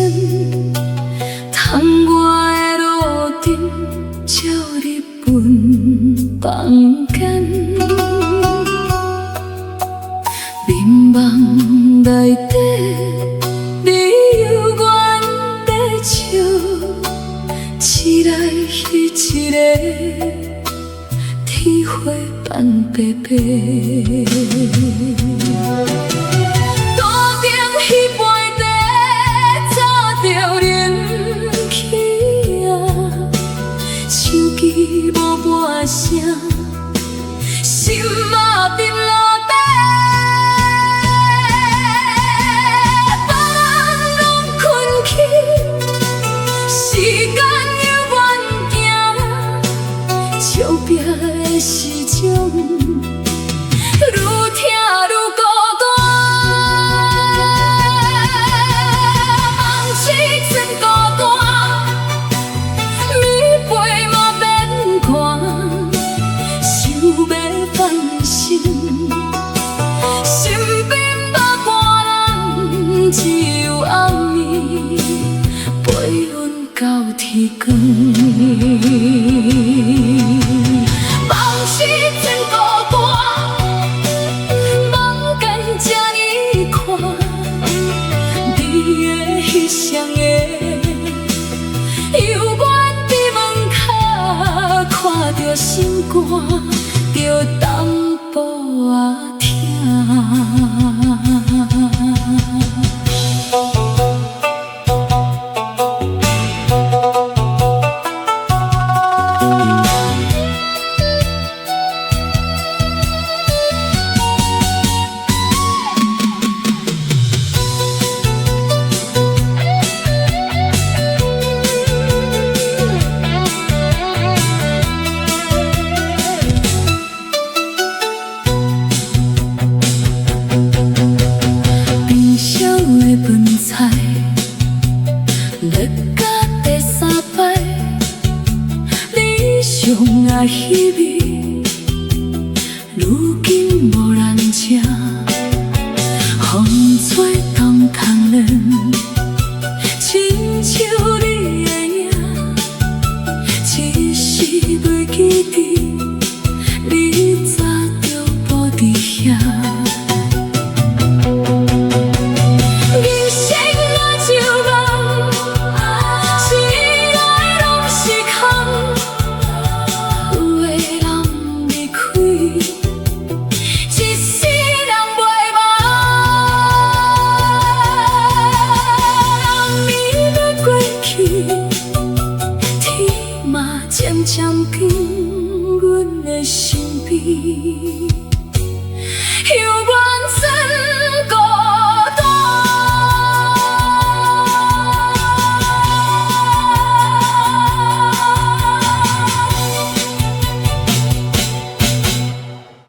前，窗外的路灯照日本房间，眠梦内底，你犹原在笑，一来彼一个，天花板白白。桌顶迄杯茶，早就冷去啊，手机无半声，心嘛沉落底。别人拢困去，时间犹原行，笑拼的时钟，愈听愈孤单。梦是真孤单，棉被嘛免看，想要放心，身边无半人，只有暗暝陪阮到天光。梦是真孤单，梦间这呢看，你的彼双的，犹原伫门口，看着心肝，着淡薄仔疼。热到第三摆，你上爱迄味，如今无人吃，风吹动窗帘，亲像你的影，一时袂记得，你早就无伫遐。渐渐近阮的身边。